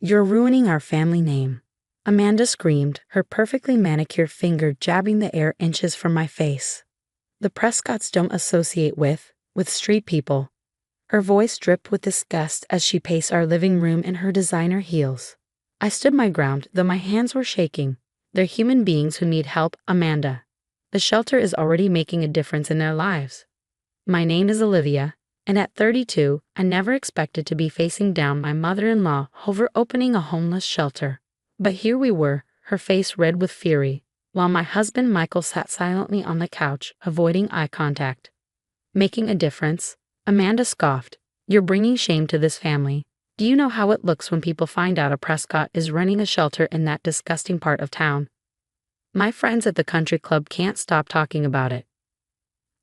You're ruining our family name. Amanda screamed, her perfectly manicured finger jabbing the air inches from my face. The Prescotts don't associate with street people. Her voice dripped with disgust as she paced our living room in her designer heels. I stood my ground, though my hands were shaking. They're human beings who need help, Amanda. The shelter is already making a difference in their lives. My name is Olivia, and at 32, I never expected to be facing down my mother-in-law over opening a homeless shelter. But here we were, her face red with fury, while my husband Michael sat silently on the couch, avoiding eye contact. Making a difference? Amanda scoffed. You're bringing shame to this family. Do you know how it looks when people find out a Prescott is running a shelter in that disgusting part of town? My friends at the country club can't stop talking about it.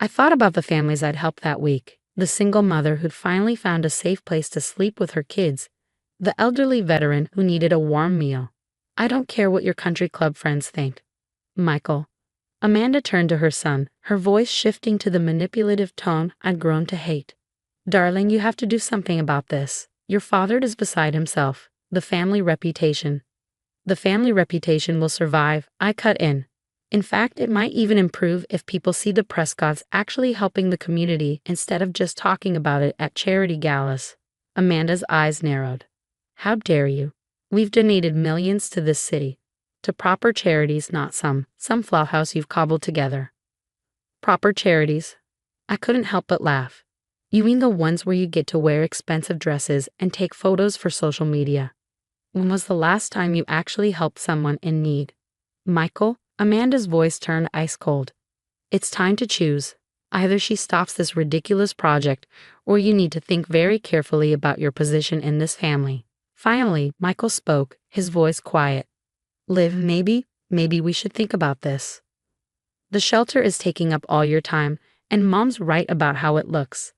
I thought about the families I'd helped that week, the single mother who'd finally found a safe place to sleep with her kids, the elderly veteran who needed a warm meal. I don't care what your country club friends think. Michael. Amanda turned to her son, her voice shifting to the manipulative tone I'd grown to hate. Darling, you have to do something about this. Your father is beside himself. The family reputation. The family reputation will survive, I cut in. In fact, it might even improve if people see the Prescotts actually helping the community instead of just talking about it at charity galas. Amanda's eyes narrowed. How dare you? We've donated millions to this city. To proper charities, not some flophouse you've cobbled together. Proper charities? I couldn't help but laugh. You mean the ones where you get to wear expensive dresses and take photos for social media? When was the last time you actually helped someone in need? Michael? Amanda's voice turned ice cold. It's time to choose. Either she stops this ridiculous project, or you need to think very carefully about your position in this family. Finally, Michael spoke, his voice quiet. Liv, maybe we should think about this. The shelter is taking up all your time, and Mom's right about how it looks.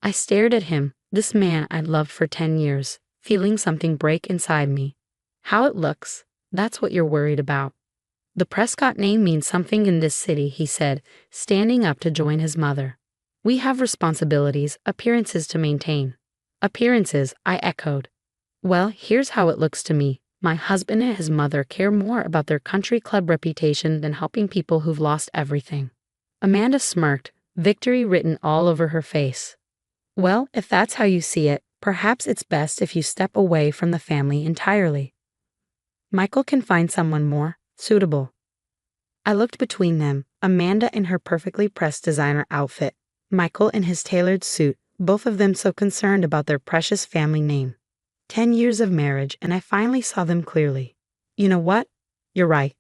I stared at him, this man I'd loved for 10 years, feeling something break inside me. How it looks, that's what you're worried about. The Prescott name means something in this city, he said, standing up to join his mother. We have responsibilities, appearances to maintain. Appearances, I echoed. Well, here's how it looks to me. My husband and his mother care more about their country club reputation than helping people who've lost everything. Amanda smirked, victory written all over her face. Well, if that's how you see it, perhaps it's best if you step away from the family entirely. Michael can find someone more suitable. I looked between them, Amanda in her perfectly pressed designer outfit, Michael in his tailored suit, both of them so concerned about their precious family name. 10 years of marriage, and I finally saw them clearly. You know what? You're right.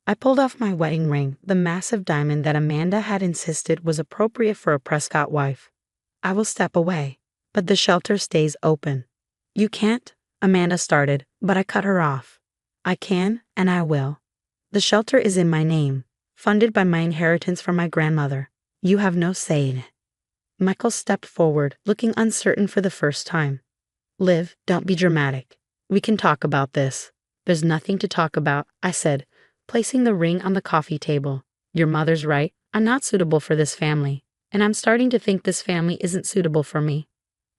I pulled off my wedding ring, the massive diamond that Amanda had insisted was appropriate for a Prescott wife. I will step away, but the shelter stays open. You can't, Amanda started, but I cut her off. I can, and I will. The shelter is in my name, funded by my inheritance from my grandmother. You have no say in it. Michael stepped forward, looking uncertain for the first time. Liv, don't be dramatic. We can talk about this. There's nothing to talk about, I said, placing the ring on the coffee table. Your mother's right. I'm not suitable for this family, and I'm starting to think this family isn't suitable for me.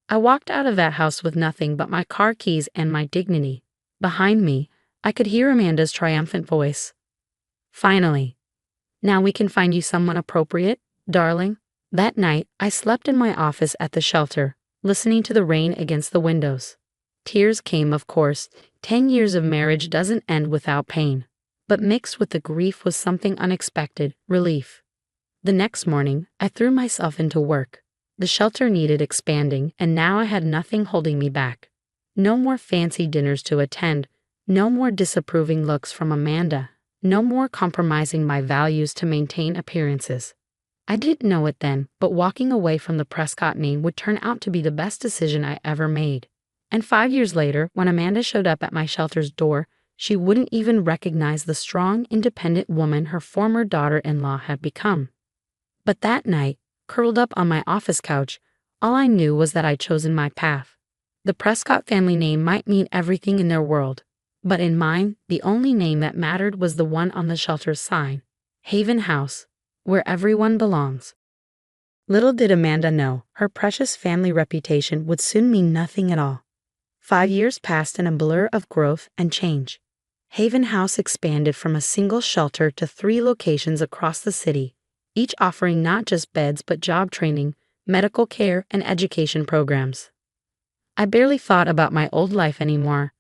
I walked out of that house with nothing but my car keys and my dignity. Behind me, I could hear Amanda's triumphant voice. Finally. Now we can find you someone appropriate, darling. That night, I slept in my office at the shelter, listening to the rain against the windows. Tears came, of course. 10 years of marriage doesn't end without pain. But mixed with the grief was something unexpected, relief. The next morning, I threw myself into work. The shelter needed expanding, and now I had nothing holding me back. No more fancy dinners to attend, no more disapproving looks from Amanda, no more compromising my values to maintain appearances. I didn't know it then, but walking away from the Prescott name would turn out to be the best decision I ever made. And 5 years later, when Amanda showed up at my shelter's door, she wouldn't even recognize the strong, independent woman her former daughter-in-law had become. But that night, curled up on my office couch, all I knew was that I'd chosen my path. The Prescott family name might mean everything in their world, but in mine, the only name that mattered was the one on the shelter's sign, Haven House, where everyone belongs. Little did Amanda know, her precious family reputation would soon mean nothing at all. 5 years passed in a blur of growth and change. Haven House expanded from a single shelter to 3 locations across the city, each offering not just beds but job training, medical care, and education programs. I barely thought about my old life anymore.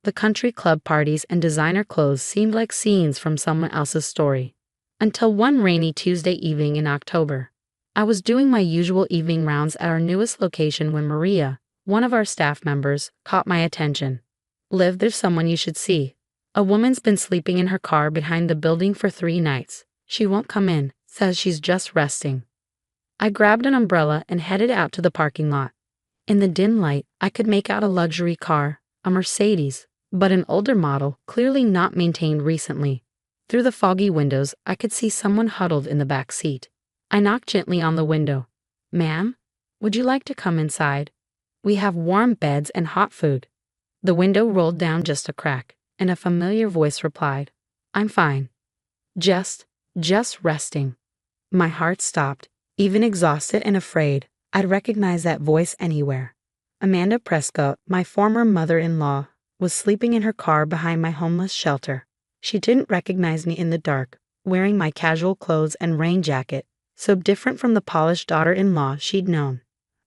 The country club parties and designer clothes seemed like scenes from someone else's story. Until one rainy Tuesday evening in October. I was doing my usual evening rounds at our newest location when Maria, one of our staff members, caught my attention. "Liv, there's someone you should see. A woman's been sleeping in her car behind the building for 3 nights. She won't come in, says she's just resting." I grabbed an umbrella and headed out to the parking lot. In the dim light, I could make out a luxury car, a Mercedes, but an older model, clearly not maintained recently. Through the foggy windows, I could see someone huddled in the back seat. I knocked gently on the window. "Ma'am, would you like to come inside? We have warm beds and hot food." The window rolled down just a crack, and a familiar voice replied, "I'm fine. Just resting." My heart stopped. Even exhausted and afraid, I'd recognize that voice anywhere. Amanda Prescott, my former mother-in-law, was sleeping in her car behind my homeless shelter. She didn't recognize me in the dark, wearing my casual clothes and rain jacket, so different from the polished daughter-in-law she'd known.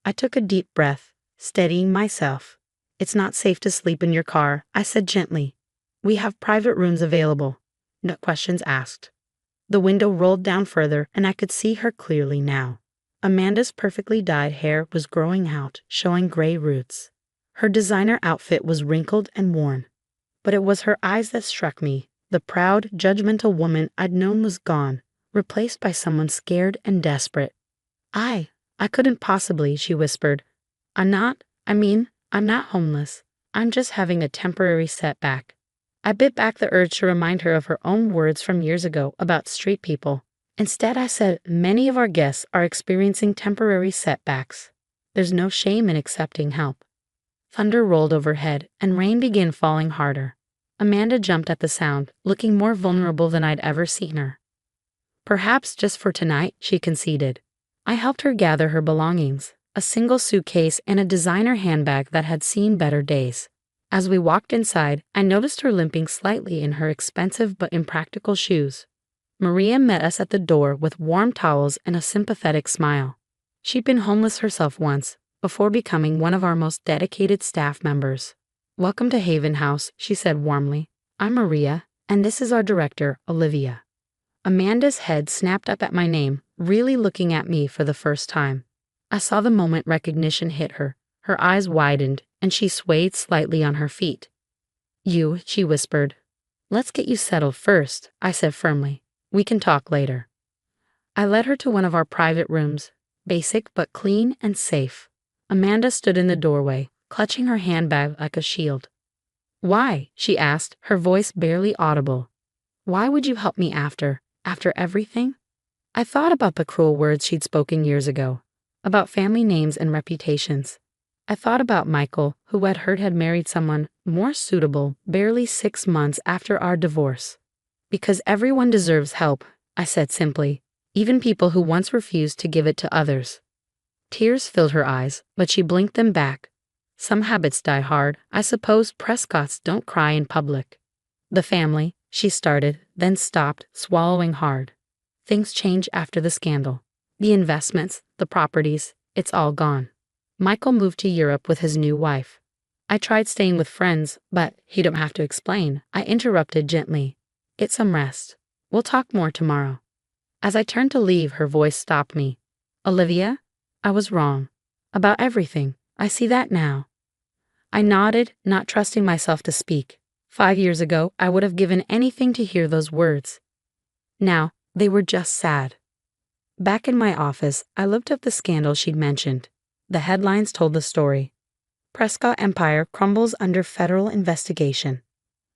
I took a deep breath, steadying myself. "It's not safe to sleep in your car," I said gently. "We have private rooms available. No questions asked." The window rolled down further, and I could see her clearly now. Amanda's perfectly dyed hair was growing out, showing gray roots. Her designer outfit was wrinkled and worn. But it was her eyes that struck me. The proud, judgmental woman I'd known was gone, replaced by someone scared and desperate. I couldn't possibly," she whispered. I'm not homeless. I'm just having a temporary setback." I bit back the urge to remind her of her own words from years ago about street people. Instead, I said, "Many of our guests are experiencing temporary setbacks. There's no shame in accepting help." Thunder rolled overhead, and rain began falling harder. Amanda jumped at the sound, looking more vulnerable than I'd ever seen her. "Perhaps just for tonight," she conceded. I helped her gather her belongings, a single suitcase and a designer handbag that had seen better days. As we walked inside, I noticed her limping slightly in her expensive but impractical shoes. Maria met us at the door with warm towels and a sympathetic smile. She'd been homeless herself once, before becoming one of our most dedicated staff members. "Welcome to Haven House," she said warmly. "I'm Maria, and this is our director, Olivia." Amanda's head snapped up at my name, really looking at me for the first time. I saw the moment recognition hit her. Her eyes widened, and she swayed slightly on her feet. She whispered. "Let's get you settled first," I said firmly. "We can talk later." I led her to one of our private rooms, basic but clean and safe. Amanda stood in the doorway, clutching her handbag like a shield. "Why?" she asked, her voice barely audible. "Why would you help me after everything?" I thought about the cruel words she'd spoken years ago, about family names and reputations. I thought about Michael, who I'd heard had married someone more suitable barely 6 months after our divorce. "Because everyone deserves help," I said simply, "even people who once refused to give it to others." Tears filled her eyes, but she blinked them back. "Some habits die hard. I suppose Prescotts don't cry in public." "The family," she started, then stopped, swallowing hard. "Things change after the scandal. The investments, the properties, it's all gone. Michael moved to Europe with his new wife. I tried staying with friends, but you don't have to explain," I interrupted gently. "Get some rest. We'll talk more tomorrow." As I turned to leave, her voice stopped me. "Olivia, I was wrong. About everything. I see that now." I nodded, not trusting myself to speak. 5 years ago, I would have given anything to hear those words. Now, they were just sad. Back in my office, I looked up the scandal she'd mentioned. The headlines told the story. "Prescott Empire crumbles under federal investigation."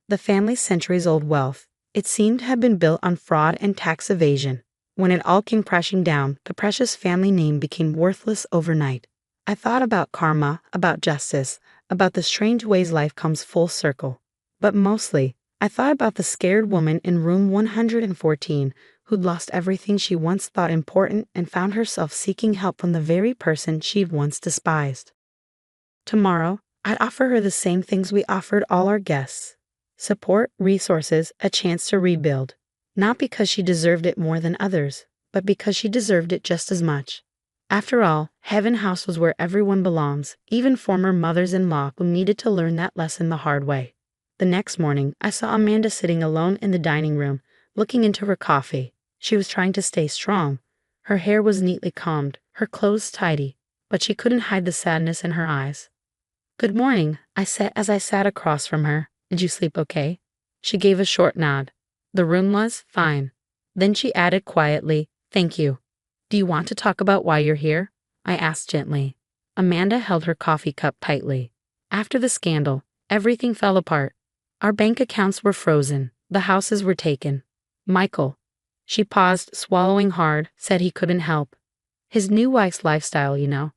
The family's centuries-old wealth, it seemed, had been built on fraud and tax evasion. When it all came crashing down, the precious family name became worthless overnight. I thought about karma, about justice, about the strange ways life comes full circle. But mostly, I thought about the scared woman in room 114 who'd lost everything she once thought important and found herself seeking help from the very person she'd once despised. Tomorrow, I'd offer her the same things we offered all our guests: support, resources, a chance to rebuild. Not because she deserved it more than others, but because she deserved it just as much. After all, Heaven House was where everyone belongs, even former mothers-in-law who needed to learn that lesson the hard way. The next morning, I saw Amanda sitting alone in the dining room, looking into her coffee. She was trying to stay strong. Her hair was neatly combed, her clothes tidy, but she couldn't hide the sadness in her eyes. "Good morning," I said as I sat across from her. "Did you sleep okay?" She gave a short nod. The room was fine. Then she added quietly, "Thank you." "Do you want to talk about why you're here?" I asked gently. Amanda held her coffee cup tightly. "After the scandal, everything fell apart. Our bank accounts were frozen. The houses were taken. Michael," she paused, swallowing hard, "said he couldn't help. His new wife's lifestyle, you know."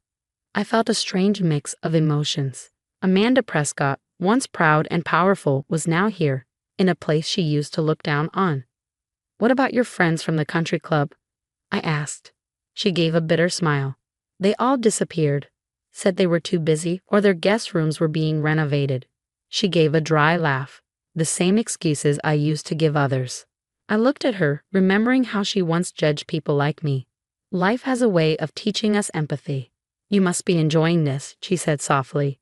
I felt a strange mix of emotions. Amanda Prescott, once proud and powerful, was now here, in a place she used to look down on. "What about your friends from the country club?" I asked. She gave a bitter smile. "They all disappeared. Said they were too busy or their guest rooms were being renovated." She gave a dry laugh. The same excuses I used to give others. I looked at her, remembering how she once judged people like me. Life has a way of teaching us empathy. "You must be enjoying this," she said softly.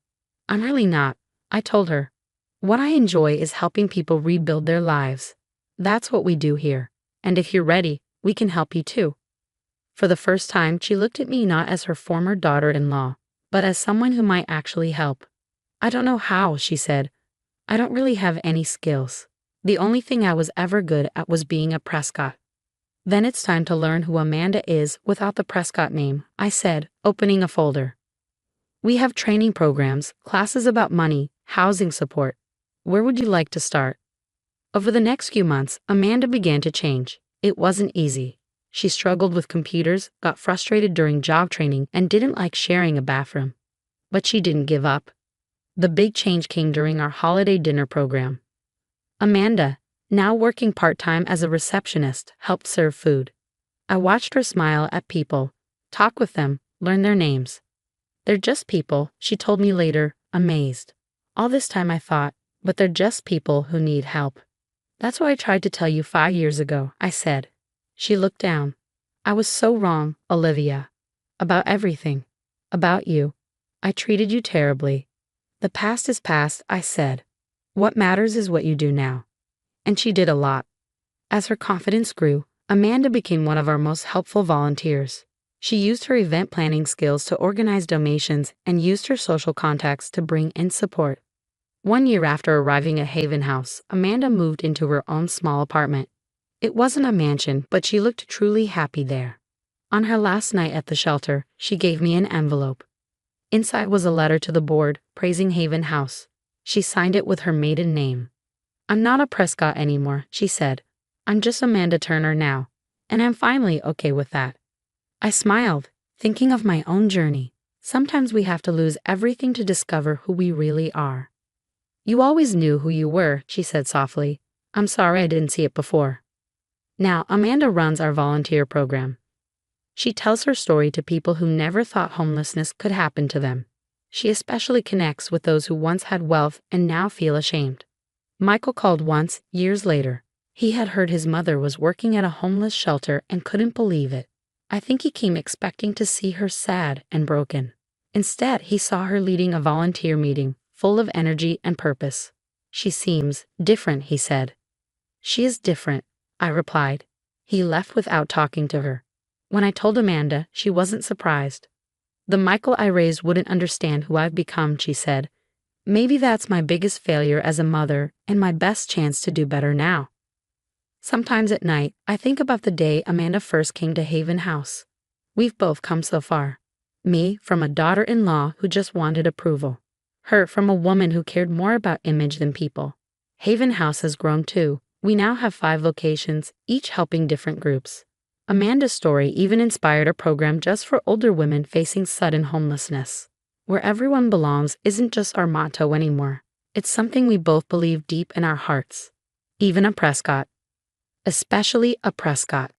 "I'm really not," I told her. "What I enjoy is helping people rebuild their lives. That's what we do here. And if you're ready, we can help you too." For the first time, she looked at me not as her former daughter-in-law, but as someone who might actually help. "I don't know how," she said. "I don't really have any skills. The only thing I was ever good at was being a Prescott." "Then it's time to learn who Amanda is without the Prescott name," I said, opening a folder. "We have training programs, classes about money, housing support. Where would you like to start?" Over the next few months, Amanda began to change. It wasn't easy. She struggled with computers, got frustrated during job training, and didn't like sharing a bathroom. But she didn't give up. The big change came during our holiday dinner program. Amanda, now working part-time as a receptionist, helped serve food. I watched her smile at people, talk with them, learn their names. "They're just people," she told me later, amazed. All this time I thought, but they're just people who need help. "That's what I tried to tell you 5 years ago," I said. She looked down. "I was so wrong, Olivia. About everything. About you. I treated you terribly. The past is past," I said. "What matters is what you do now." And she did a lot. As her confidence grew, Amanda became one of our most helpful volunteers. She used her event planning skills to organize donations and used her social contacts to bring in support. 1 year after arriving at Haven House, Amanda moved into her own small apartment. It wasn't a mansion, but she looked truly happy there. On her last night at the shelter, she gave me an envelope. Inside was a letter to the board, praising Haven House. She signed it with her maiden name. "I'm not a Prescott anymore," she said. "I'm just Amanda Turner now, and I'm finally okay with that." I smiled, thinking of my own journey. Sometimes we have to lose everything to discover who we really are. "You always knew who you were," she said softly. "I'm sorry I didn't see it before." Now, Amanda runs our volunteer program. She tells her story to people who never thought homelessness could happen to them. She especially connects with those who once had wealth and now feel ashamed. Michael called once, years later. He had heard his mother was working at a homeless shelter and couldn't believe it. I think he came expecting to see her sad and broken. Instead, he saw her leading a volunteer meeting, full of energy and purpose. "She seems different," he said. "She is different," I replied. He left without talking to her. When I told Amanda, she wasn't surprised. "The Michael I raised wouldn't understand who I've become," she said. "Maybe that's my biggest failure as a mother and my best chance to do better now." Sometimes at night, I think about the day Amanda first came to Haven House. We've both come so far. Me from a daughter-in-law who just wanted approval. Her from a woman who cared more about image than people. Haven House has grown too. We now have 5 locations, each helping different groups. Amanda's story even inspired a program just for older women facing sudden homelessness. Where everyone belongs isn't just our motto anymore. It's something we both believe deep in our hearts. Even a Prescott. Especially a Prescott.